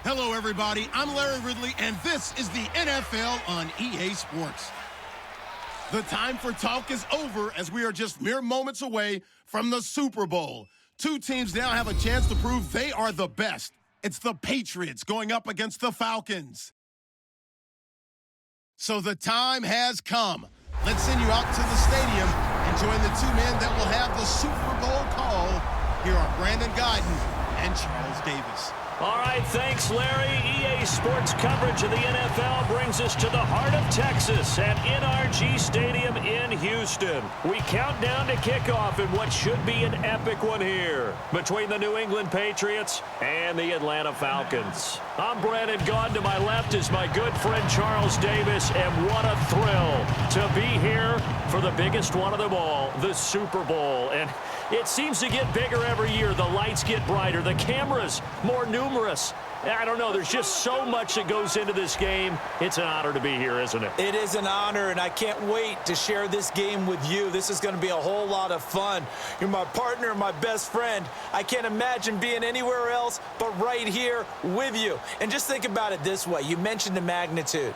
Hello, everybody. I'm Larry Ridley, and this is the NFL on EA Sports. The time for talk is over as we are just mere moments away from the Super Bowl. Two teams now have a chance to prove they are the best. It's the Patriots going up against the Falcons. So the time has come. Let's send you out to the stadium and join the two men that will have the Super Bowl call. Here are Brandon Gaudin and Charles Davis. All right, thanks, Larry. EA Sports coverage of the NFL brings us to the heart of Texas at NRG Stadium in Houston. We count down to kickoff in what should be an epic one here between the New England Patriots and the Atlanta Falcons. I'm Brandon Gaudin. To my left is my good friend Charles Davis, and what a thrill to be here for the biggest one of them all, the Super Bowl. And it seems to get bigger every year. The lights get brighter. The cameras more numerous. I don't know. There's just so much that goes into this game. It's an honor to be here, isn't it? It is an honor, and I can't wait to share this game with you. This is going to be a whole lot of fun. You're my partner, my best friend. I can't imagine being anywhere else but right here with you. And just think about it this way. You mentioned the magnitude.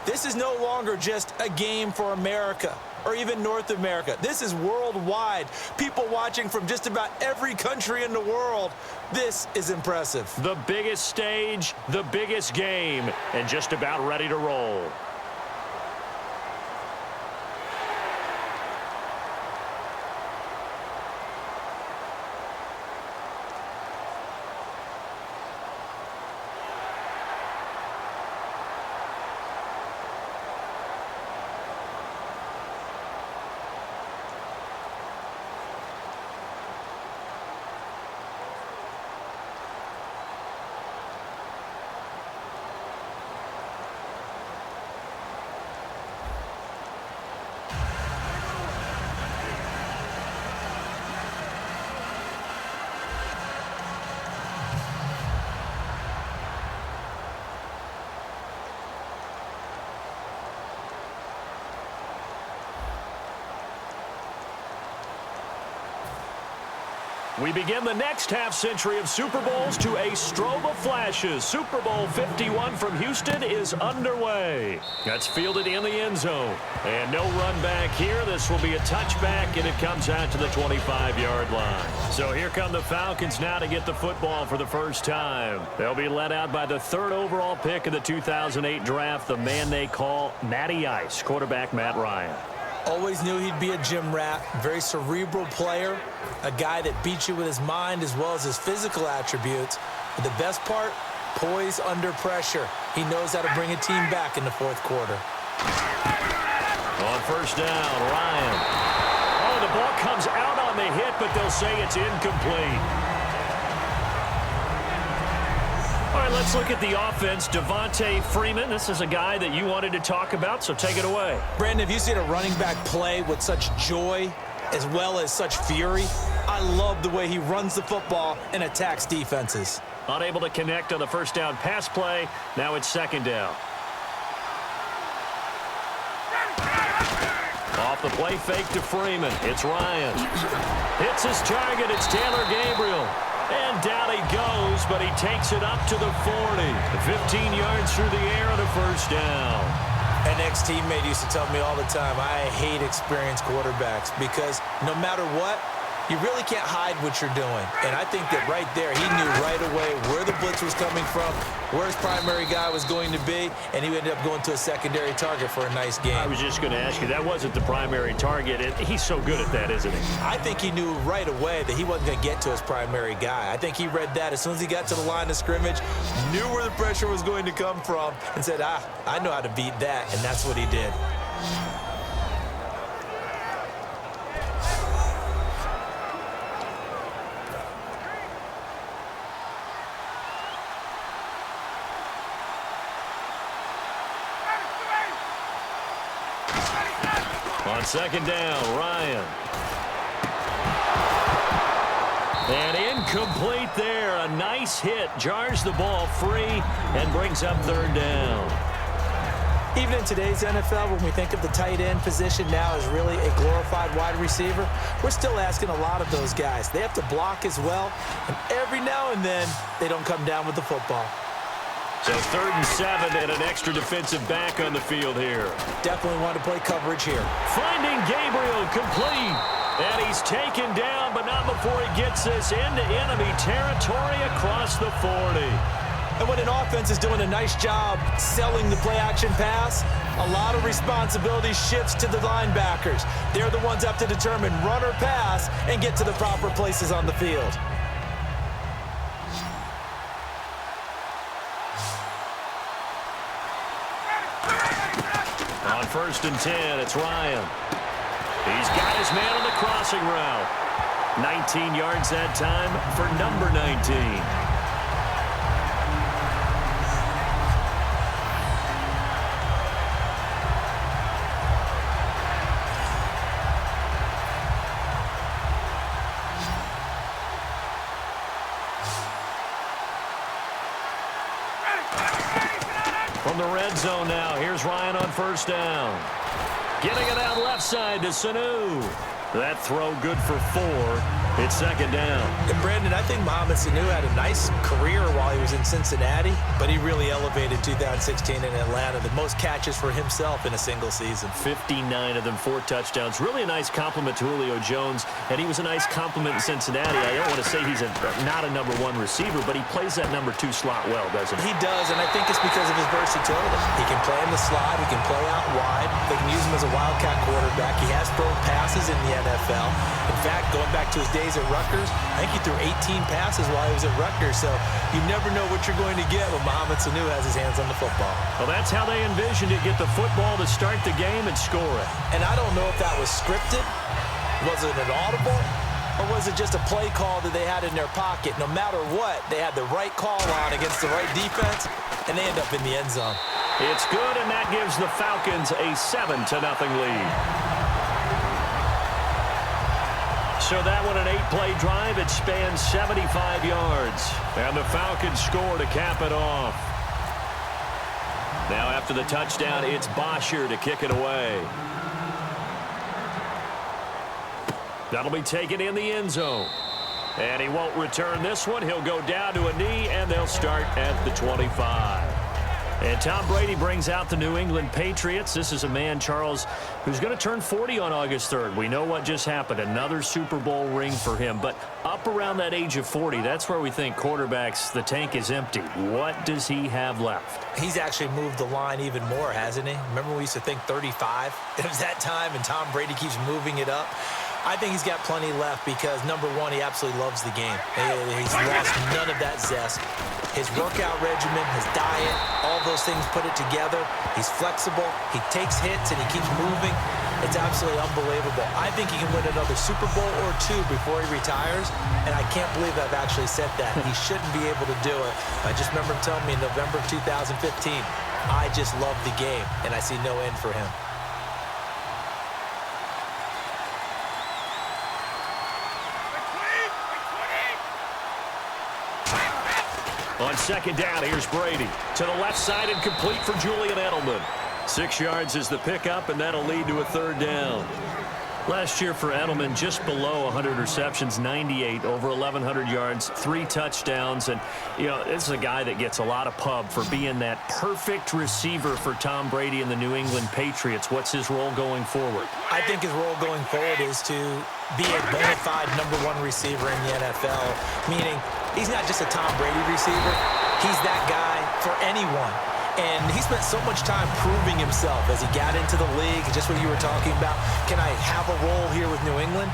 This is no longer just a game for America or even North America. This is worldwide. People watching from just about every country in the world. This is impressive. The biggest stage, the biggest game, and just about ready to roll. We begin the next half-century of Super Bowls to a strobe of flashes. Super Bowl 51 from Houston is underway. That's fielded in the end zone. And no run back here. This will be a touchback, and it comes out to the 25-yard line. So here come the Falcons now to get the football for the first time. They'll be led out by the third overall pick of the 2008 draft, the man they call Matty Ice, quarterback Matt Ryan. Always knew he'd be a gym rat, very cerebral player, a guy that beats you with his mind as well as his physical attributes. But the best part, poise under pressure. He knows how to bring a team back in the fourth quarter. On first down, Ryan. Oh, the ball comes out on the hit, but they'll say it's incomplete. All right, let's look at the offense. Devontae Freeman, this is a guy that you wanted to talk about, so take it away. Brandon, have you seen a running back play with such joy as well as such fury? I love the way he runs the football and attacks defenses. Unable to connect on the first down pass play. Now it's second down. Off the play fake to Freeman. It's Ryan. Hits his target. It's Taylor Gabriel. And down he goes, but he takes it up to the 40. 15 yards through the air and a first down. An ex-teammate used to tell me all the time, I hate experienced quarterbacks because no matter what, you really can't hide what you're doing. And I think that right there, he knew right away where the blitz was coming from, where his primary guy was going to be, and he ended up going to a secondary target for a nice game. I was just going to ask you, that wasn't the primary target, and he's so good at that, isn't he? I think he knew right away that he wasn't going to get to his primary guy. I think he read that as soon as he got to the line of scrimmage, knew where the pressure was going to come from, and said, I know how to beat that, and that's what he did. On second down, Ryan. And incomplete there. A nice hit. Jars the ball free and brings up third down. Even in today's NFL, when we think of the tight end position now as really a glorified wide receiver, we're still asking a lot of those guys. They have to block as well, and every now and then, they don't come down with the football. So 3rd and 7 and an extra defensive back on the field here. Definitely want to play coverage here. Finding Gabriel complete. And he's taken down, but not before he gets this into enemy territory across the 40. And when an offense is doing a nice job selling the play-action pass, a lot of responsibility shifts to the linebackers. They're the ones up to determine run or pass and get to the proper places on the field. On 1st and 10, it's Ryan. He's got his man on the crossing route. 19 yards that time for number 19. From the red zone now, here's Ryan on 1st down. Getting it out left side to Sanu. That throw good for 4. It's 2nd down. And Brandon, I think Mohamed Sanu had a nice career while he was in Cincinnati, but he really elevated 2016 in Atlanta. The most catches for himself in a single season. 59 of them, 4 touchdowns. Really a nice compliment to Julio Jones, and he was a nice compliment in Cincinnati. I don't want to say he's not a number 1 receiver, but he plays that number 2 slot well, doesn't he? He does, and I think it's because of his versatility. He can play in the slot. He can play out wide. They can use him as a wildcat quarterback. He has thrown passes in the NFL. In fact, going back to his days at Rutgers, I think he threw 18 passes while he was at Rutgers, so you never know what you're going to get when Mohamed Sanu has his hands on the football. Well, that's how they envisioned it, get the football to start the game and score it. And I don't know if that was scripted, was it an audible, or was it just a play call that they had in their pocket? No matter what, they had the right call on against the right defense, and they end up in the end zone. It's good, and that gives the Falcons a 7-0 lead. So that one, an 8-play drive. It spans 75 yards. And the Falcons score to cap it off. Now after the touchdown, it's Bosher to kick it away. That'll be taken in the end zone. And he won't return this one. He'll go down to a knee, and they'll start at the 25. And Tom Brady brings out the New England Patriots. This is a man, Charles, who's going to turn 40 on August 3rd. We know what just happened. Another Super Bowl ring for him. But up around that age of 40, that's where we think quarterbacks, the tank is empty. What does he have left? He's actually moved the line even more, hasn't he? Remember we used to think 35? It was that time, and Tom Brady keeps moving it up. I think he's got plenty left because, number 1, he absolutely loves the game. He's lost none of that zest. His workout regimen, his diet, all those things put it together. He's flexible. He takes hits, and he keeps moving. It's absolutely unbelievable. I think he can win another Super Bowl or 2 before he retires, and I can't believe I've actually said that. He shouldn't be able to do it. I just remember him telling me in November 2015, I just love the game, and I see no end for him. On 2nd down, here's Brady. To the left side and complete for Julian Edelman. 6 yards is the pickup, and that'll lead to a 3rd down. Last year for Edelman, just below 100 receptions, 98, over 1,100 yards, 3 touchdowns. And, you know, this is a guy that gets a lot of pub for being that perfect receiver for Tom Brady and the New England Patriots. What's his role going forward? I think his role going forward is to be a bona fide number 1 receiver in the NFL, meaning he's not just a Tom Brady receiver. He's that guy for anyone. And he spent so much time proving himself as he got into the league, just what you were talking about. Can I have a role here with New England?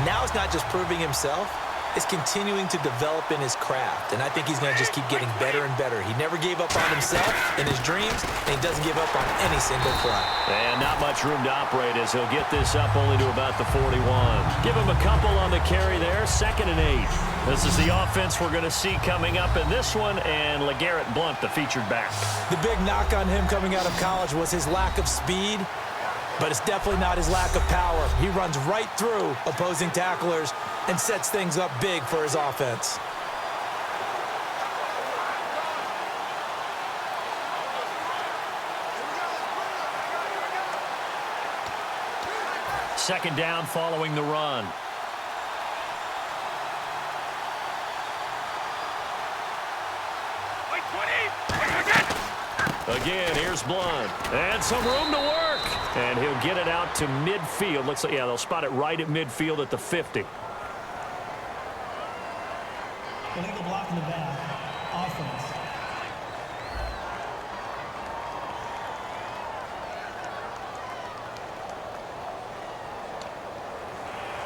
Now it's not just proving himself. It's continuing to develop in his craft. And I think he's going to just keep getting better and better. He never gave up on himself in his dreams, and he doesn't give up on any single play. And not much room to operate as he'll get this up only to about the 41. Give him a couple on the carry there, 2nd and 8. This is the offense we're going to see coming up in this one, and LeGarrette Blount, the featured back. The big knock on him coming out of college was his lack of speed, but it's definitely not his lack of power. He runs right through opposing tacklers and sets things up big for his offense. Second down following the run. again. Here's Blunt. And some room to work. And he'll get it out to midfield. Looks like, yeah, they'll spot it right at midfield at the 50. Illegal block in the back. Offense.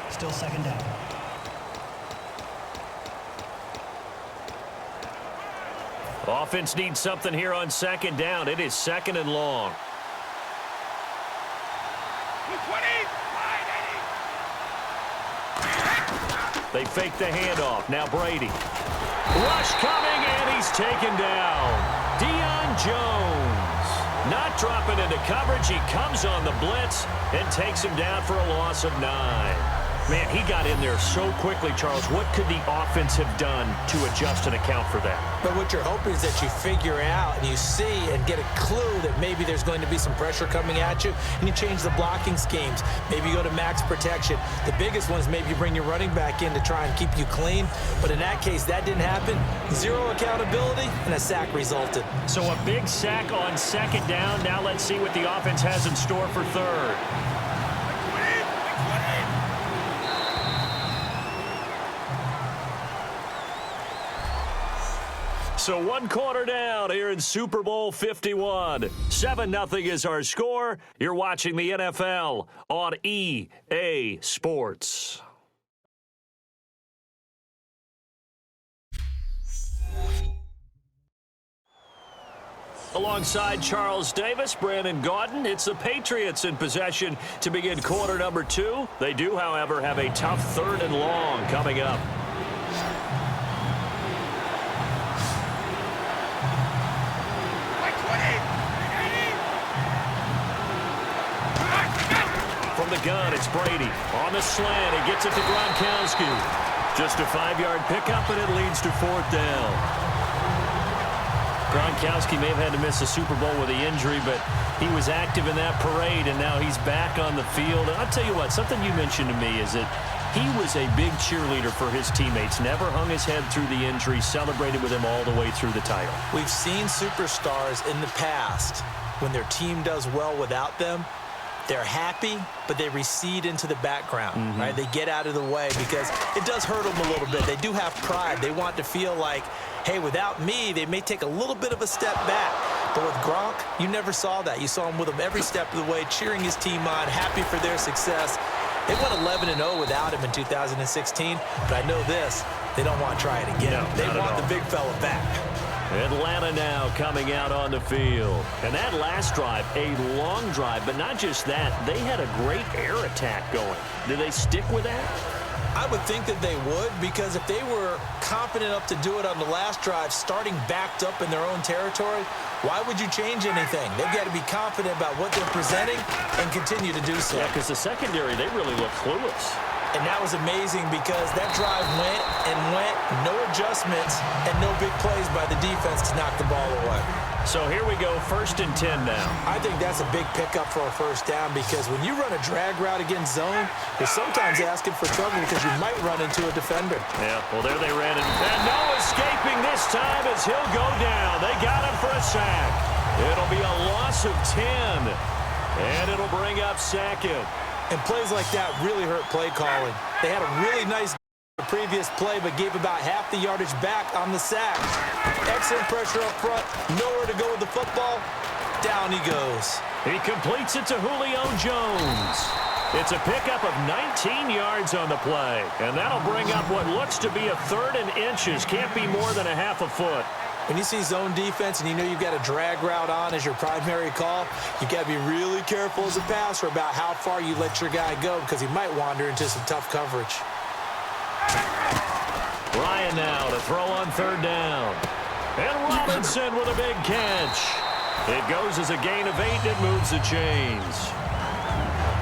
Still second down. Offense needs something here on second down. It is second and long. They fake the handoff. Now Brady. Rush coming, and he's taken down. Deion Jones. Not dropping into coverage. He comes on the blitz and takes him down for a loss of 9. Man, he got in there so quickly, Charles. What could the offense have done to adjust and account for that? But what you're hoping is that you figure out and you see and get a clue that maybe there's going to be some pressure coming at you, and you change the blocking schemes. Maybe you go to max protection. The biggest one is maybe you bring your running back in to try and keep you clean. But in that case, that didn't happen. Zero accountability, and a sack resulted. So a big sack on second down. Now let's see what the offense has in store for third. So 1 quarter down here in Super Bowl 51. 7-0 is our score. You're watching the NFL on EA Sports. Alongside Charles Davis, Brandon Gaudin, it's the Patriots in possession to begin quarter number 2. They do, however, have a tough third and long coming up. From the gun, it's Brady. On the slant, he gets it to Gronkowski. Just a 5-yard pickup, and it leads to 4th down. Gronkowski may have had to miss the Super Bowl with the injury, but he was active in that parade, and now he's back on the field. And I'll tell you what, something you mentioned to me is that he was a big cheerleader for his teammates, never hung his head through the injury, celebrated with him all the way through the title. We've seen superstars in the past, when their team does well without them, they're happy, but they recede into the background, right? They get out of the way because it does hurt them a little bit. They do have pride. They want to feel like, hey, without me, they may take a little bit of a step back. But with Gronk, you never saw that. You saw him with him every step of the way, cheering his team on, happy for their success. They went 11-0 without him in 2016, but I know this, they don't want to try it again. No, they want the big fella back. Atlanta now coming out on the field. And that last drive, a long drive, but not just that, they had a great air attack going. Do they stick with that? I would think that they would, because if they were confident enough to do it on the last drive, starting backed up in their own territory, why would you change anything? They've got to be confident about what they're presenting and continue to do so. Yeah, because the secondary, they really look clueless. And that was amazing because that drive went and went, no adjustments, and no big plays by the defense to knock the ball away. So here we go, 1st and 10 now. I think that's a big pickup for a first down because when you run a drag route against zone, you're sometimes asking for trouble because you might run into a defender. Yeah, well, there they ran it. And no escaping this time as he'll go down. They got him for a sack. It'll be a loss of 10, and it'll bring up 2nd. And plays like that really hurt play calling. They had a really nice previous play, but gave about half the yardage back on the sack. Excellent pressure up front. Nowhere to go with the football. Down he goes. He completes it to Julio Jones. It's a pickup of 19 yards on the play. And that'll bring up what looks to be a 3rd and inches. Can't be more than a half a foot. When you see zone defense and you know you've got a drag route on as your primary call, you've got to be really careful as a passer about how far you let your guy go because he might wander into some tough coverage. Ryan now to throw on 3rd down. And Robinson with a big catch. It goes as a gain of 8, and it moves the chains.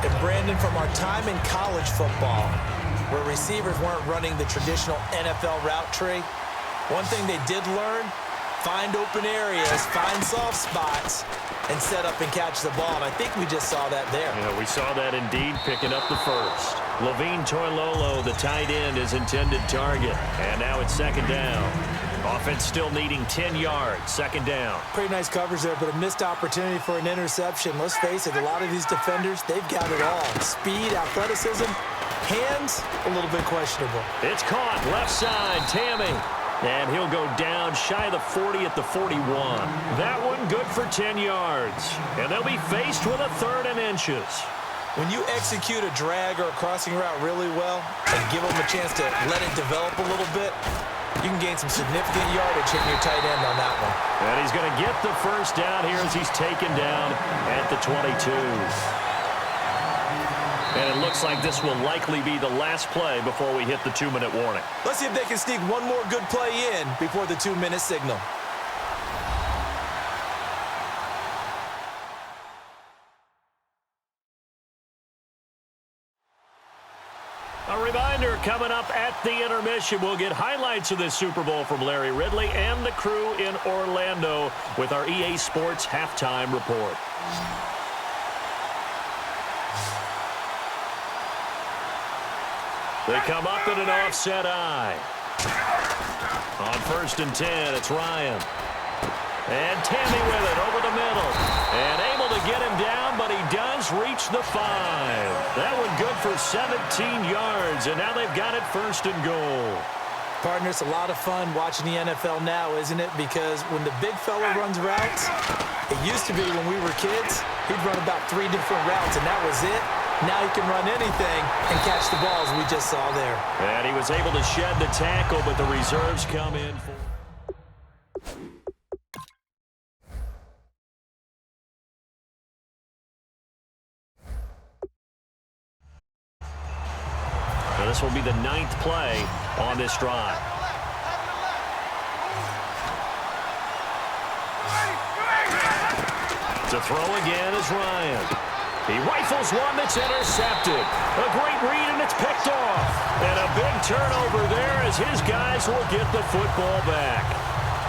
And Brandon, from our time in college football, where receivers weren't running the traditional NFL route tree, one thing they did learn, find open areas, find soft spots, and set up and catch the ball. And I think we just saw that there. Yeah, we saw that indeed, picking up the 1st. Levine Toilolo, the tight end, is intended target. And now it's second down. Offense still needing 10 yards. Second down. Pretty nice coverage there, but a missed opportunity for an interception. Let's face it, a lot of these defenders, they've got it all. Speed, athleticism, hands, a little bit questionable. It's caught. Left side, Tammy. And he'll go down shy of the 40 at the 41. That one good for 10 yards. And they'll be faced with a 3rd and inches. When you execute a drag or a crossing route really well and give them a chance to let it develop a little bit, you can gain some significant yardage hitting your tight end on that one. And he's going to get the first down here as he's taken down at the 22. And it looks like this will likely be the last play before we hit the 2-minute warning. Let's see if they can sneak one more good play in before the 2-minute signal. A reminder, coming up at the intermission, we'll get highlights of this Super Bowl from Larry Ridley and the crew in Orlando with our EA Sports halftime report. They come up in an offset eye. On 1st and 10, it's Ryan. And Tammy with it over the middle. And able to get him down, but he does reach the 5. That one good for 17 yards, and now they've got it 1st and goal. Partner, it's a lot of fun watching the NFL now, isn't it? Because when the big fella runs routes, it used to be when we were kids, he'd run about 3 different routes, and that was it. Now he can run anything and catch the balls we just saw there. And he was able to shed the tackle, but the reserves come in for... Now this will be the 9th play on this drive. To throw again is Ryan. He rifles one that's intercepted. A great read, and it's picked off. And a big turnover there as his guys will get the football back.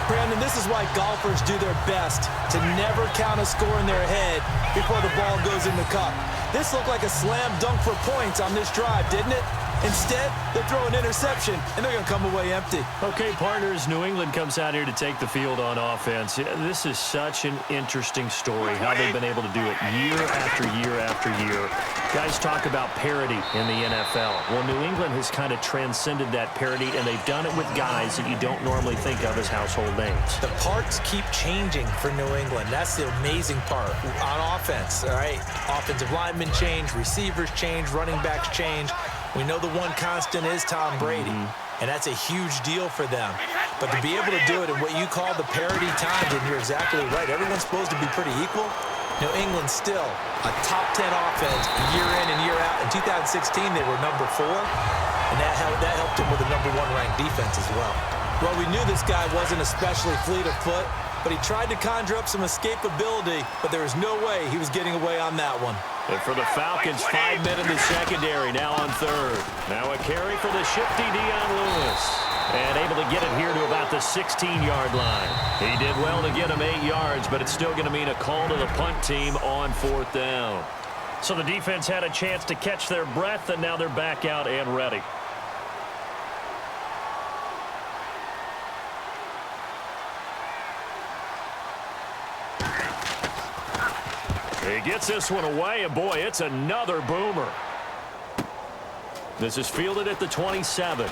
Brandon, this is why golfers do their best to never count a score in their head before the ball goes in the cup. This looked like a slam dunk for points on this drive, didn't it? Instead, they throw an interception, and they're going to come away empty. Okay, partners, New England comes out here to take the field on offense. This is such an interesting story, how they've been able to do it year after year after year. Guys talk about parity in the NFL. Well, New England has kind of transcended that parity, and they've done it with guys that you don't normally think of as household names. The parts keep changing for New England. That's the amazing part on offense, all right? Offensive linemen change, receivers change, running backs change. We know the one constant is Tom Brady, and that's a huge deal for them. But to be able to do it in what you call the parity times, and you're exactly right, everyone's supposed to be pretty equal. New England still a top 10 offense year in and year out. In 2016, they were number 4, and that helped them with a number 1 ranked defense as well. Well, we knew this guy wasn't especially fleet of foot, but he tried to conjure up some escapability, but there was no way he was getting away on that one. And for the Falcons, 5 men in the secondary, now on 3rd. Now a carry for the shifty Dion Lewis. And able to get it here to about the 16-yard line. He did well to get him 8 yards, but it's still going to mean a call to the punt team on 4th down. So the defense had a chance to catch their breath, and now they're back out and ready. He gets this one away, and boy, it's another boomer. This is fielded at the 27.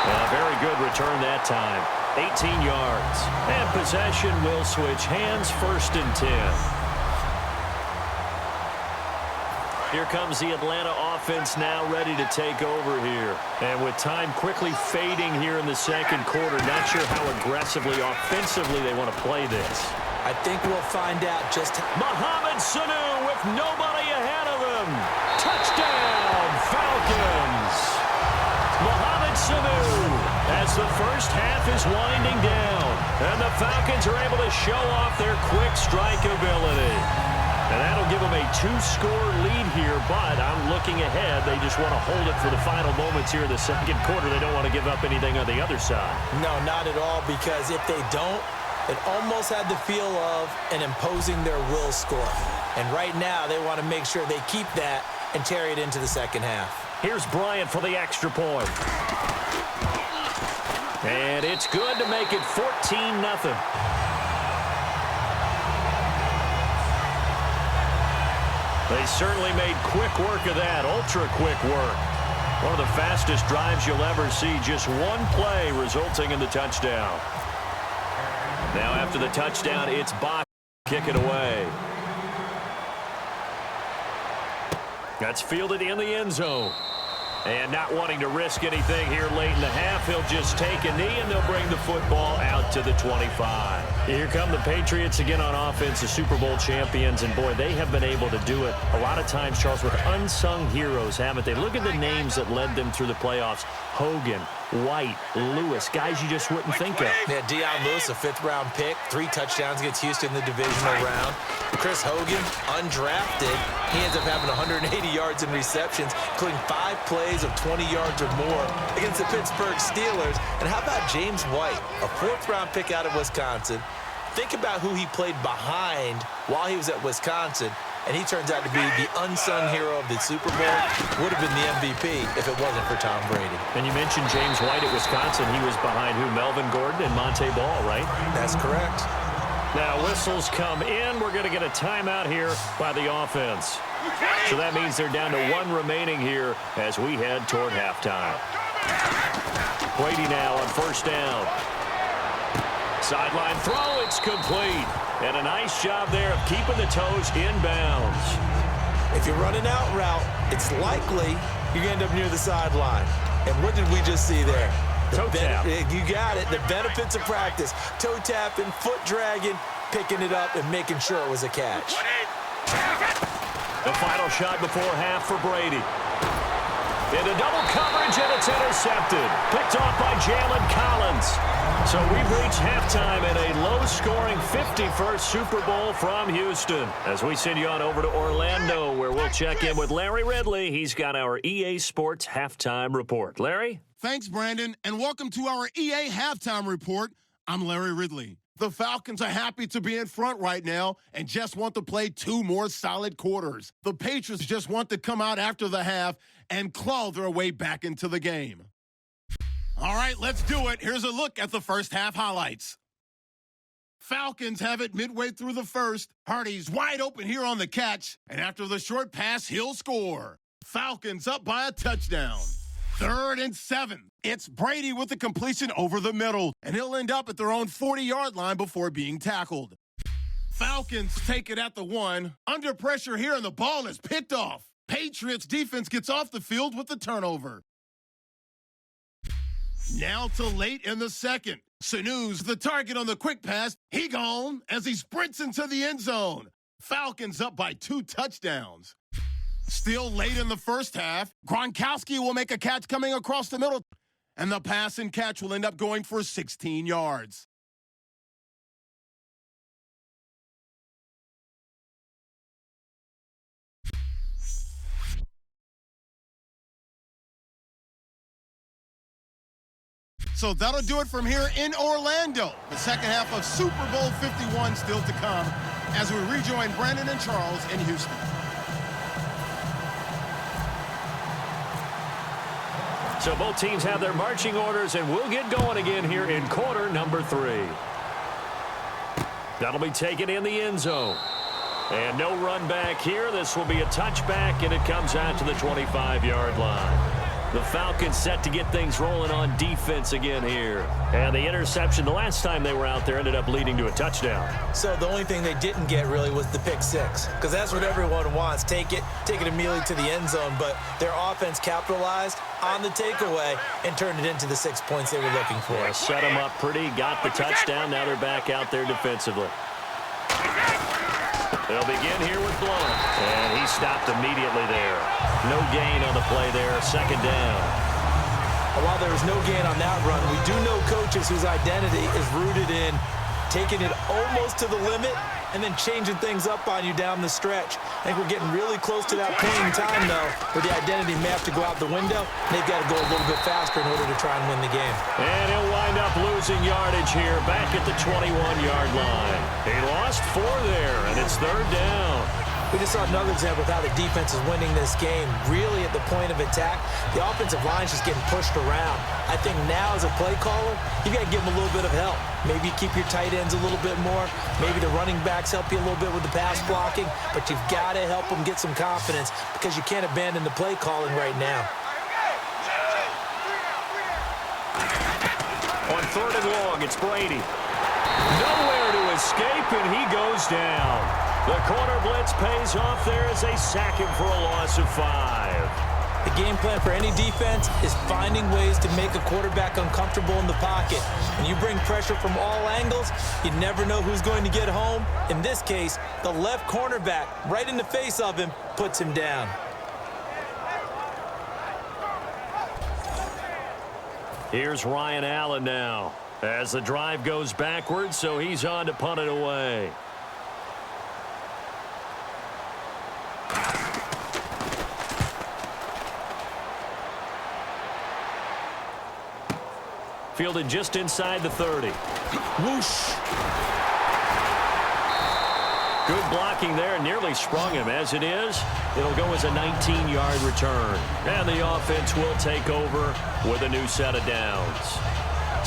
A very good return that time. 18 yards. And possession will switch hands, 1st and 10. Here comes the Atlanta offense now ready to take over here. And with time quickly fading here in the 2nd quarter, not sure how aggressively, offensively they want to play this. I think we'll find out just how. Mohamed Sanu with nobody ahead of him. Touchdown, Falcons. Mohamed Sanu as the first half is winding down. And the Falcons are able to show off their quick strike ability. And that'll give them a 2-score lead here, but I'm looking ahead. They just want to hold it for the final moments here in the 2nd quarter. They don't want to give up anything on the other side. No, not at all, because if they don't, it almost had the feel of an imposing their will score. And right now, they want to make sure they keep that and carry it into the second half. Here's Bryant for the extra point. And it's good to make it 14-0. They certainly made quick work of that, ultra-quick work. One of the fastest drives you'll ever see, just one play resulting in the touchdown. Now after the touchdown, it's Bach kick it away. That's fielded in the end zone. And not wanting to risk anything here late in the half, he'll just take a knee and they'll bring the football out to the 25. Here come the Patriots again on offense, the Super Bowl champions, and boy, they have been able to do it a lot of times, Charles, with unsung heroes, haven't they? Look at the names that led them through the playoffs. Hogan, White, Lewis, guys you just wouldn't think of. Yeah, Deion Lewis, a fifth-round pick, 3 touchdowns against Houston in the divisional round. Chris Hogan, undrafted, he ends up having 180 yards in receptions, including 5 plays of 20 yards or more against the Pittsburgh Steelers. And how about James White, a 4th-round pick out of Wisconsin? Think about who he played behind while he was at Wisconsin, and he turns out to be the unsung hero of the Super Bowl. Would have been the MVP if it wasn't for Tom Brady. And you mentioned James White at Wisconsin. He was behind who? Melvin Gordon and Monte Ball, right? That's correct. Now whistles come in. We're going to get a timeout here by the offense. So that means they're down to 1 remaining here as we head toward halftime. Brady now on 1st down. Sideline throw, it's complete. And a nice job there of keeping the toes in bounds. If you're running out route, it's likely you're going to end up near the sideline. And what did we just see there? Toe tap. You got it. The benefits of practice. Toe tapping, foot dragging, picking it up, and making sure it was a catch. The final shot before half for Brady. Into double coverage, and it's intercepted. Picked off by Jalen Collins. So we've reached halftime at a low-scoring 51st Super Bowl from Houston. As we send you on over to Orlando, where we'll check in with Larry Ridley. He's got our EA Sports Halftime Report. Larry? Thanks, Brandon, and welcome to our EA Halftime Report. I'm Larry Ridley. The Falcons are happy to be in front right now and just want to play 2 more solid quarters. The Patriots just want to come out after the half and claw their way back into the game. All right, let's do it. Here's a look at the first half highlights. Falcons have it midway through the first. Hardy's wide open here on the catch, and after the short pass, he'll score. Falcons up by a touchdown. 3rd and 7. It's Brady with the completion over the middle, and he'll end up at their own 40-yard line before being tackled. Falcons take it at the 1. Under pressure here, and the ball is picked off. Patriots defense gets off the field with the turnover. Now to late in the second. Sanu's the target on the quick pass. He gone as he sprints into the end zone. Falcons up by 2 touchdowns. Still late in the first half, Gronkowski will make a catch coming across the middle, and the pass and catch will end up going for 16 yards. So that'll do it from here in Orlando. The second half of Super Bowl 51 still to come as we rejoin Brandon and Charles in Houston. So both teams have their marching orders, and we'll get going again here in quarter number 3. That'll be taken in the end zone. And no run back here. This will be a touchback, and it comes out to the 25-yard line. The Falcons set to get things rolling on defense again here. And the interception the last time they were out there ended up leading to a touchdown. So the only thing they didn't get really was the pick 6, because that's what everyone wants. Take it immediately to the end zone, but their offense capitalized on the takeaway and turned it into the 6 points they were looking for. Yeah, set them up pretty, got the touchdown. Now they're back out there defensively. They'll begin here with Blount, and he stopped immediately there. No gain on the play there, 2nd down. While there was no gain on that run, we do know coaches whose identity is rooted in taking it almost to the limit and then changing things up on you down the stretch. I think we're getting really close to that point in time, though, where the identity may have to go out the window. They've got to go a little bit faster in order to try and win the game. And he'll wind up losing yardage here back at the 21-yard line. He lost 4 there, and it's 3rd down. We just saw another example of how the defense is winning this game. Really at the point of attack, the offensive line's just getting pushed around. I think now as a play caller, you got to give them a little bit of help. Maybe keep your tight ends a little bit more. Maybe the running backs help you a little bit with the pass blocking. But you've got to help them get some confidence because you can't abandon the play calling right now. On 3rd and long, it's Brady. Nowhere to escape, and he goes down. The corner blitz pays off there as they sack him for a loss of 5. The game plan for any defense is finding ways to make a quarterback uncomfortable in the pocket. When you bring pressure from all angles, you never know who's going to get home. In this case, the left cornerback, right in the face of him, puts him down. Here's Ryan Allen now as the drive goes backwards, so he's on to punt it away. Fielded just inside the 30. Whoosh! Good blocking there. Nearly sprung him. As it is, it'll go as a 19-yard return. And the offense will take over with a new set of downs.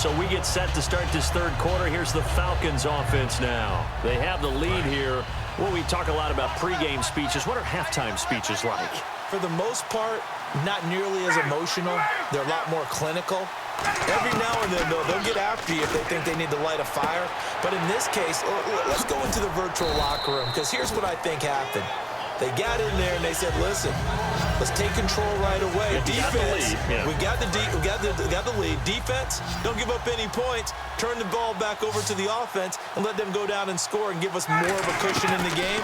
So we get set to start this 3rd quarter. Here's the Falcons offense now. They have the lead here. Well, we talk a lot about pregame speeches. What are halftime speeches like? For the most part, not nearly as emotional. They're a lot more clinical. Every now and then, though, they'll get after you if they think they need to light a fire. But in this case, let's go into the virtual locker room, because here's what I think happened. They got in there and they said, listen, let's take control right away. Defense, we got the lead. Defense, don't give up any points. Turn the ball back over to the offense and let them go down and score and give us more of a cushion in the game.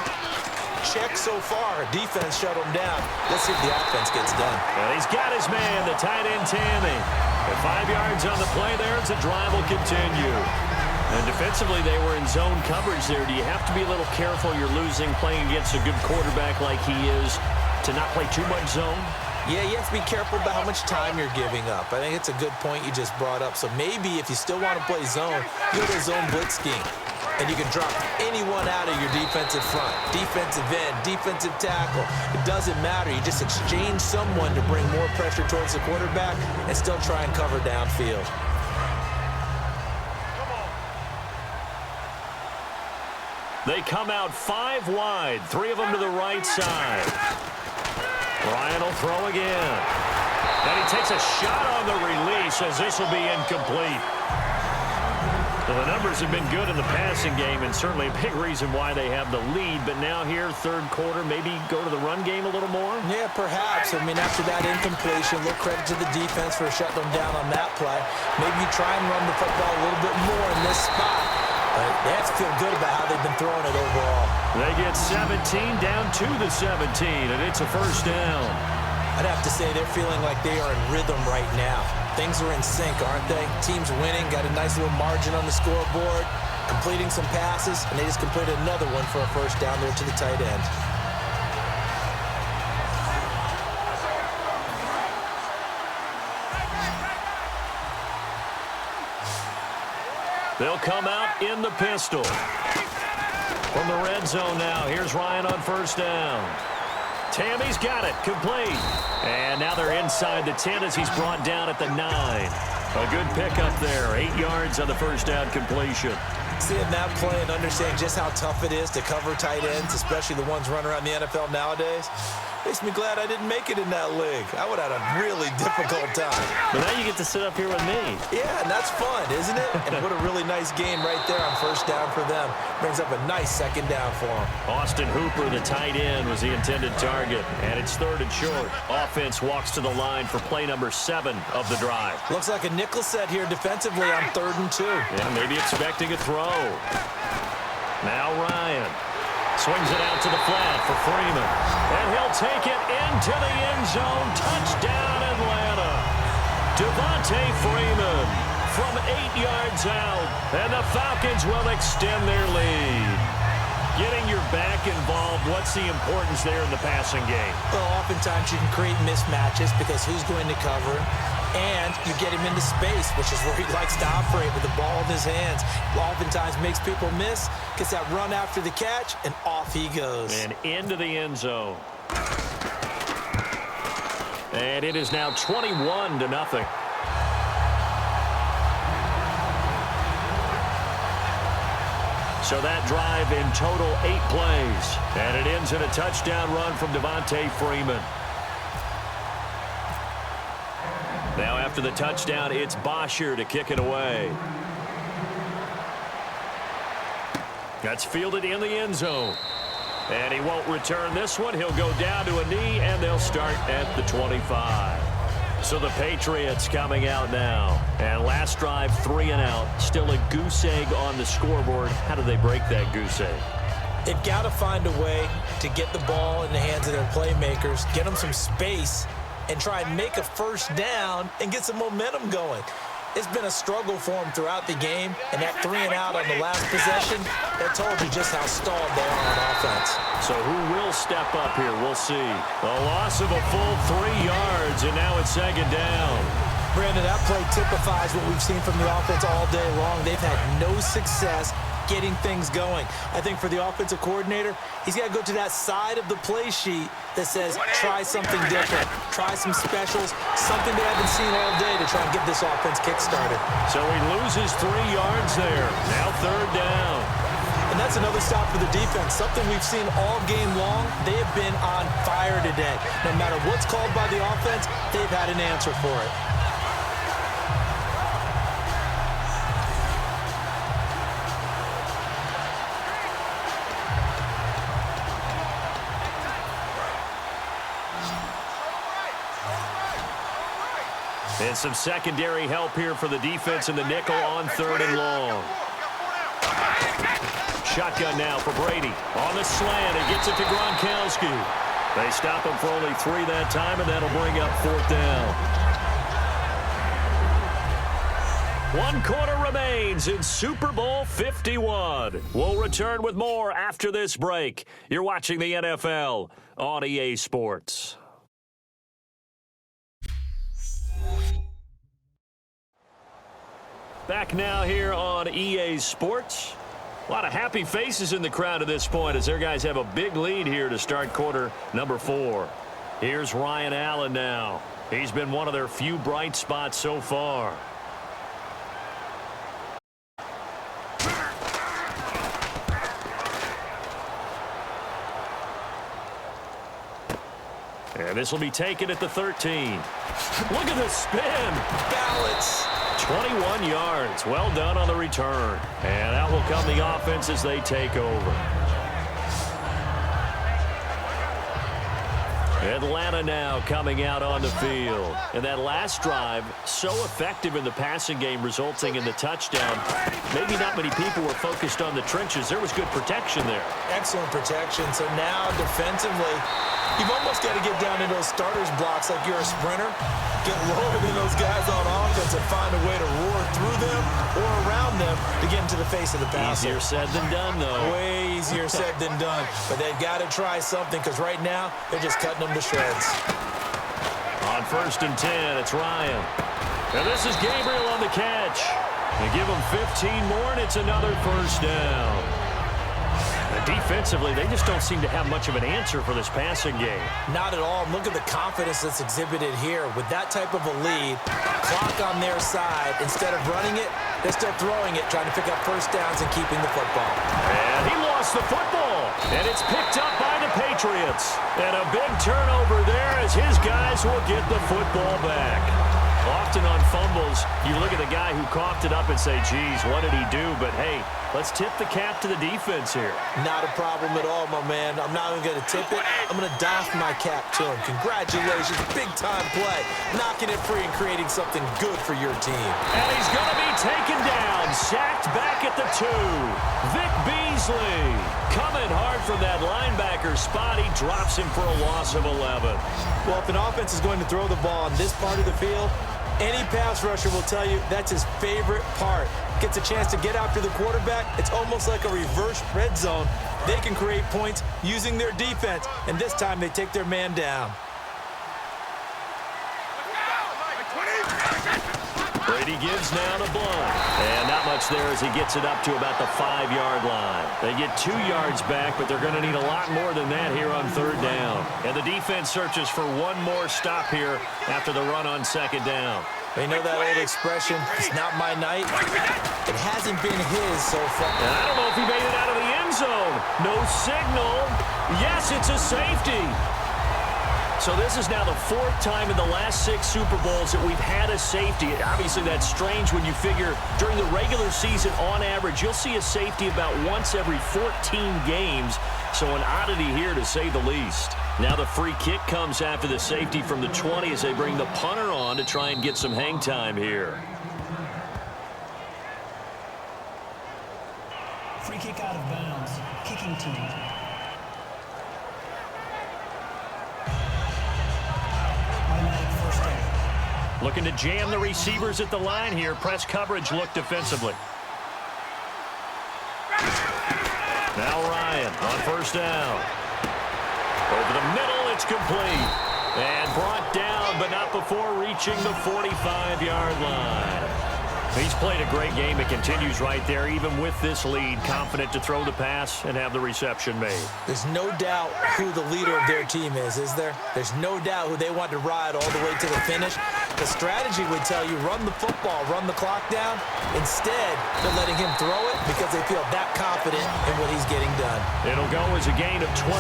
Check so far. Defense shut them down. Let's see if the offense gets done. And he's got his man, the tight end, Tammy. At 5 yards on the play there, as the drive will continue. And defensively, they were in zone coverage there. Do you have to be a little careful? You're losing playing against a good quarterback like he is to not play too much zone? Yeah, you have to be careful about how much time you're giving up. I think it's a good point you just brought up. So maybe if you still want to play zone, go to a zone blitz scheme. And you can drop anyone out of your defensive front. Defensive end, defensive tackle. It doesn't matter. You just exchange someone to bring more pressure towards the quarterback and still try and cover downfield. They come out 5 wide, 3 of them to the right side. Ryan will throw again. And he takes a shot on the release as this will be incomplete. So the numbers have been good in the passing game and certainly a big reason why they have the lead. But now here, 3rd quarter, maybe go to the run game a little more? Yeah, perhaps. I mean, after that incompletion, a little credit to the defense for shutting them down on that play. Maybe you try and run the football a little bit more in this spot. But they have to feel good about how they've been throwing it overall. They get 17 down to the 17, and it's a 1st down. I'd have to say they're feeling like they are in rhythm right now. Things are in sync, aren't they? Team's winning, got a nice little margin on the scoreboard, completing some passes, and they just completed another one for a 1st down there to the tight end. They'll come out in the pistol. From the red zone now, here's Ryan on 1st down. Tammy's got it, complete. And now they're inside the 10 as he's brought down at the 9. A good pickup there, 8 yards on the 1st down completion. Seeing that play and understanding just how tough it is to cover tight ends, especially the ones running around the NFL nowadays, makes me glad I didn't make it in that league. I would have had a really difficult time. But now you get to sit up here with me. Yeah, and that's fun, isn't it? And what a really nice game right there on 1st down for them. Brings up a nice 2nd down for them. Austin Hooper, the tight end, was the intended target. And it's 3rd and short. Offense walks to the line for play number 7 of the drive. Looks like a nickel set here defensively on 3rd and 2. Yeah, maybe expecting a throw. Now Ryan swings it out to the flat for Freeman. And he'll take it into the end zone. Touchdown, Atlanta. Devontae Freeman from 8 yards out. And the Falcons will extend their lead. getting your back involved, what's the importance there in the passing game? Well, oftentimes you can create mismatches because who's going to cover him? And you get him into space, which is where he likes to operate with the ball in his hands. Oftentimes makes people miss, gets that run after the catch, and off he goes. And into the end zone. And it is now 21-0. So that drive in total 8 plays. And it ends in a touchdown run from Devontae Freeman. Now after the touchdown, it's Bosher to kick it away. That's fielded in the end zone. And he won't return this one. He'll go down to a knee, and they'll start at the 25. So the Patriots coming out now. And last drive, 3 and out. Still a goose egg on the scoreboard. How do they break that goose egg? They've got to find a way to get the ball in the hands of their playmakers, get them some space, and try and make a first down and get some momentum going. It's been a struggle for them throughout the game, and that 3 and out on the last possession, that told you just how stalled they are on offense. So who will step up here? We'll see. A loss of a full 3 yards, and now it's 2nd down. Brandon, that play typifies what we've seen from the offense all day long. They've had no success getting things going. I think for the offensive coordinator, he's got to go to that side of the play sheet that says try something different, try some specials, something they haven't seen all day to try and get this offense kick-started. So he loses 3 yards there. Now 3rd down. And that's another stop for the defense, something we've seen all game long. They have been on fire today. No matter what's called by the offense, they've had an answer for it. And some secondary help here for the defense in the nickel on 3rd and long. Shotgun now for Brady. On the slant, it gets it to Gronkowski. They stop him for only 3 that time, and that'll bring up 4th down. 1 quarter remains in Super Bowl 51. We'll return with more after this break. You're watching the NFL on EA Sports. Back now here on EA Sports. A lot of happy faces in the crowd at this point as their guys have a big lead here to start quarter number 4. Here's Ryan Allen now. He's been one of their few bright spots so far. And this will be taken at the 13. Look at the spin. Balance. 21 yards. Well done on the return. And that will come the offense as they take over. Atlanta now coming out on the field. And that last drive, so effective in the passing game, resulting in the touchdown. Maybe not many people were focused on the trenches. There was good protection there. Excellent protection. So now defensively, you've almost got to get down into those starters blocks like you're a sprinter. Get lower than those guys on offense and find a way to roar through them or around them to get into the face of the passer. Easier said than done, though. Way easier said than done. But they've got to try something because right now they're just cutting them to shreds. On 1st and 10, it's Ryan. And this is Gabriel on the catch. They give him 15 more, and it's another 1st down. Defensively, they just don't seem to have much of an answer for this passing game. Not at all. Look at the confidence that's exhibited here. With that type of a lead, clock on their side, instead of running it, they're still throwing it, trying to pick up 1st downs and keeping the football. And he lost the football, and it's picked up by the Patriots. And a big turnover there as his guys will get the football back. Often on fumbles, you look at the guy who coughed it up and say, geez, what did he do? But, hey, let's tip the cap to the defense here. Not a problem at all, my man. I'm not even going to tip it. I'm going to doff my cap to him. Congratulations. Big-time play. Knocking it free and creating something good for your team. And he's going to be taken down. Sacked back at the 2. Vic Beasley coming hard from that linebacker spot. He drops him for a loss of 11. Well, if an offense is going to throw the ball on this part of the field, Any pass rusher will tell you that's his favorite part. Gets a chance to get after the quarterback. It's almost like a reverse red zone. They can create points using their defense, and this time they take their man down. Brady gives now to Blunt. And not much there as he gets it up to about the 5-yard line. They get 2 yards back, but they're going to need a lot more than that here on 3rd down. And the defense searches for one more stop here after the run on 2nd down. You know that old expression, it's not my night? It hasn't been his so far. And I don't know if he made it out of the end zone. No signal. Yes, it's a safety. So this is now the 4th time in the last 6 Super Bowls that we've had a safety. Obviously, that's strange when you figure during the regular season, on average, you'll see a safety about once every 14 games. So an oddity here, to say the least. Now the free kick comes after the safety from the 20 as they bring the punter on to try and get some hang time here. Free kick out of bounds. Kicking team. Looking to jam the receivers at the line here. Press coverage look defensively. Now Ryan on 1st down. Over the middle, it's complete. And brought down, but not before reaching the 45-yard line. He's played a great game. It continues right there, even with this lead. Confident to throw the pass and have the reception made. There's no doubt who the leader of their team is there? There's no doubt who they want to ride all the way to the finish. The strategy would tell you run the football, run the clock down. Instead, they're letting him throw it because they feel that confident in what he's getting done. It'll go as a gain of 12,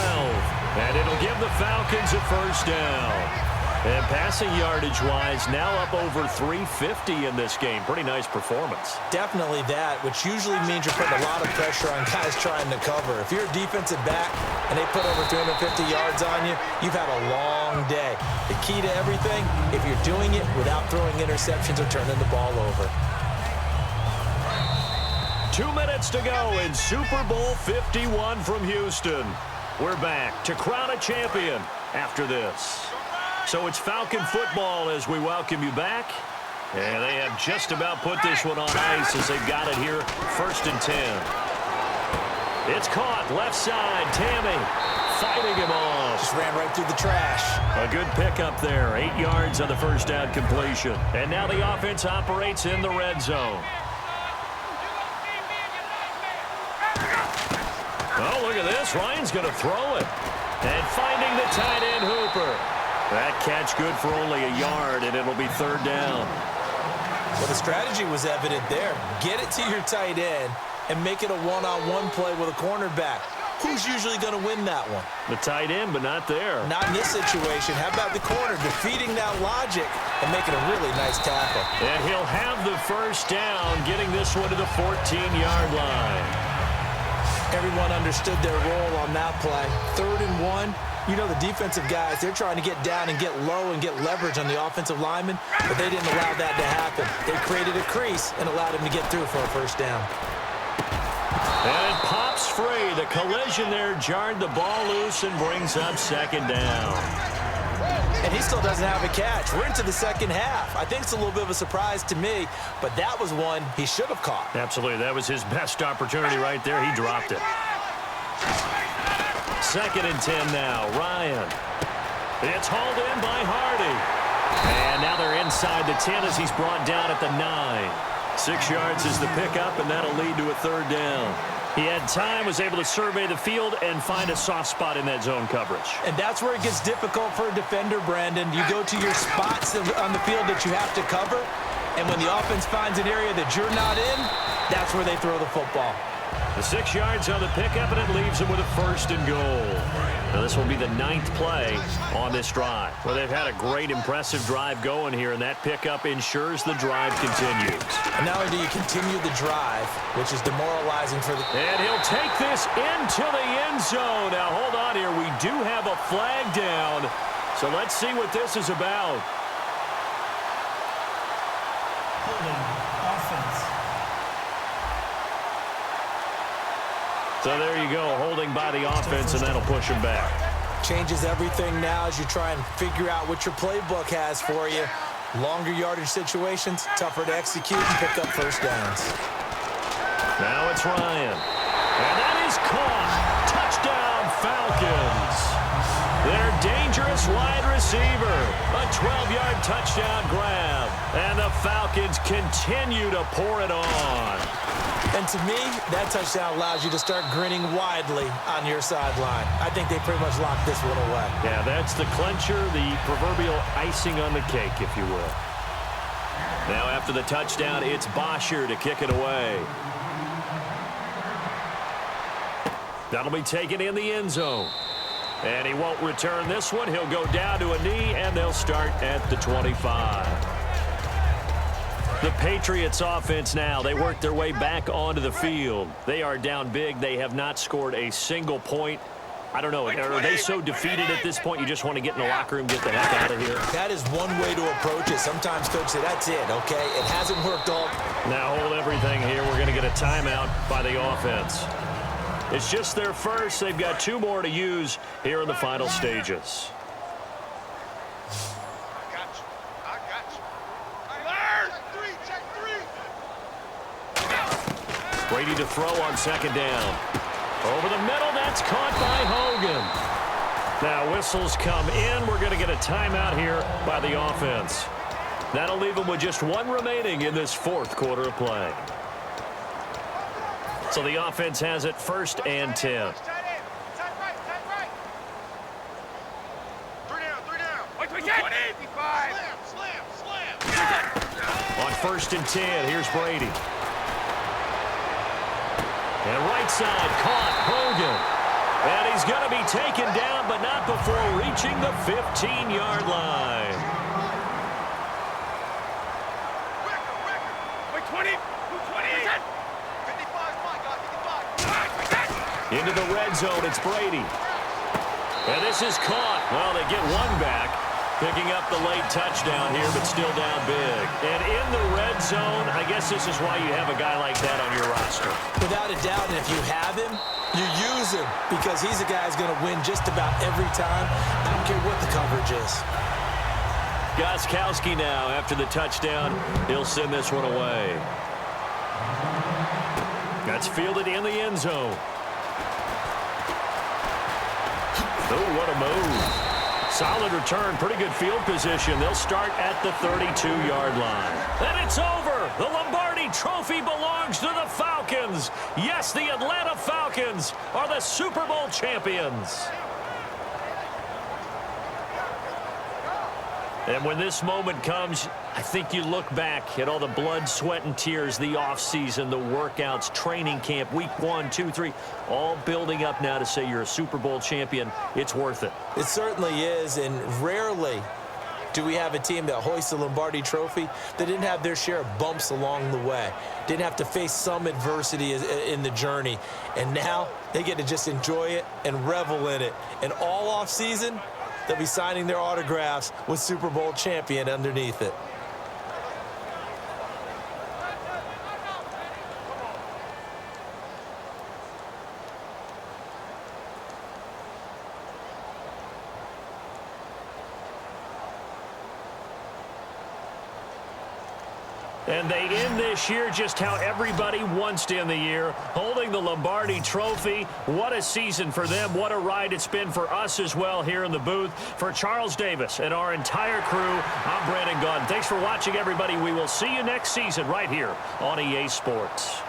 and it'll give the Falcons a 1st down. And passing yardage-wise, now up over 350 in this game. Pretty nice performance. Definitely that, which usually means you're putting a lot of pressure on guys trying to cover. If you're a defensive back and they put over 350 yards on you, you've had a long day. The key to everything, if you're doing it without throwing interceptions or turning the ball over. 2 minutes to go in Super Bowl 51 from Houston. We're back to crown a champion after this. So it's Falcon football as we welcome you back. And they have just about put this one on ice as they've got it here, 1st and 10. It's caught, left side, Tammy fighting him off. Just ran right through the trash. A good pickup there, 8 yards on the 1st down completion. And now the offense operates in the red zone. Oh, look at this. Ryan's going to throw it. And finding the tight end Hooper. That catch good for only a yard, and it'll be 3rd down. Well, the strategy was evident there. Get it to your tight end and make it a one-on-one play with a cornerback. Who's usually going to win that one? The tight end, but not there. Not in this situation. How about the corner defeating that logic and making a really nice tackle? And he'll have the 1st down, getting this one to the 14-yard line. Everyone understood their role on that play. 3rd and 1. You know the defensive guys, they're trying to get down and get low and get leverage on the offensive lineman, but they didn't allow that to happen. They created a crease and allowed him to get through for a 1st down. And it pops free. The collision there jarred the ball loose and brings up 2nd down. And he still doesn't have a catch. We're into the 2nd half. I think it's a little bit of a surprise to me, but that was one he should have caught. Absolutely. That was his best opportunity right there. He dropped it. 2nd and 10 now. Ryan. It's hauled in by Hardy. And now they're inside the 10 as he's brought down at the 9. 6 yards is the pickup, and that'll lead to a 3rd down. He had time, was able to survey the field and find a soft spot in that zone coverage. And that's where it gets difficult for a defender, Brandon. You go to your spots on the field that you have to cover, and when the offense finds an area that you're not in, that's where they throw the football. The 6 yards on the pickup, and it leaves them with a 1st and goal. Now this will be the 9th play on this drive. Well, they've had a great, impressive drive going here, and that pickup ensures the drive continues. And not only do you continue the drive, which is demoralizing for the... And he'll take this into the end zone. Now, hold on here. We do have a flag down, so let's see what this is about. Holding. Offense. So there you go, holding by the offense, and that'll push him back. Changes everything now as you try and figure out what your playbook has for you. Longer yardage situations, tougher to execute and pick up first downs. Now it's Ryan. And that is caught. Touchdown, Falcons. Their dangerous wide receiver. A 12-yard touchdown grab. And the Falcons continue to pour it on. And to me, that touchdown allows you to start grinning widely on your sideline. I think they pretty much locked this one away. Yeah, that's the clincher, the proverbial icing on the cake, if you will. Now after the touchdown, it's Bosher to kick it away. That'll be taken in the end zone. And he won't return this one. He'll go down to a knee, and they'll start at the 25. The Patriots offense now, they work their way back onto the field. They are down big. They have not scored a single point. I don't know. Are they so defeated at this point you just want to get in the locker room, get the heck out of here? That is one way to approach it. Sometimes, Coach, say, that's it, okay? It hasn't worked all. Now hold everything here. We're going to get a timeout by the offense. It's just their first. They've got 2 more to use here in the final stages. Brady to throw on second down. Over the middle, that's caught by Hogan. Now whistles come in. We're going to get a timeout here by the offense. That'll leave them with just 1 remaining in this 4th quarter of play. So the offense has it 1st and 10. On 1st and 10, here's Brady. And right side, caught Hogan. And he's going to be taken down, but not before reaching the 15-yard line. Into the red zone, it's Brady. And this is caught. Well, they get 1 back. Picking up the late touchdown here, but still down big. And in the red zone, I guess this is why you have a guy like that on your roster. Without a doubt, and if you have him, you use him because he's a guy who's going to win just about every time. I don't care what the coverage is. Gostkowski now, after the touchdown, he'll send this one away. That's fielded in the end zone. Oh, what a move. Solid return, pretty good field position. They'll start at the 32-yard line. And it's over. The Lombardi Trophy belongs to the Falcons. Yes, the Atlanta Falcons are the Super Bowl champions. And when this moment comes, I think you look back at all the blood, sweat, and tears, the offseason, the workouts, training camp, week 1, 2, 3, all building up now to say you're a Super Bowl champion. It's worth it. It certainly is, and rarely do we have a team that hoists the Lombardi Trophy that didn't have their share of bumps along the way, didn't have to face some adversity in the journey, and now they get to just enjoy it and revel in it. And all offseason, they'll be signing their autographs with Super Bowl champion underneath it. And they end this year just how everybody wants to end the year, holding the Lombardi Trophy. What a season for them. What a ride it's been for us as well here in the booth. For Charles Davis and our entire crew, I'm Brandon Gaudin. Thanks for watching, everybody. We will see you next season right here on EA Sports.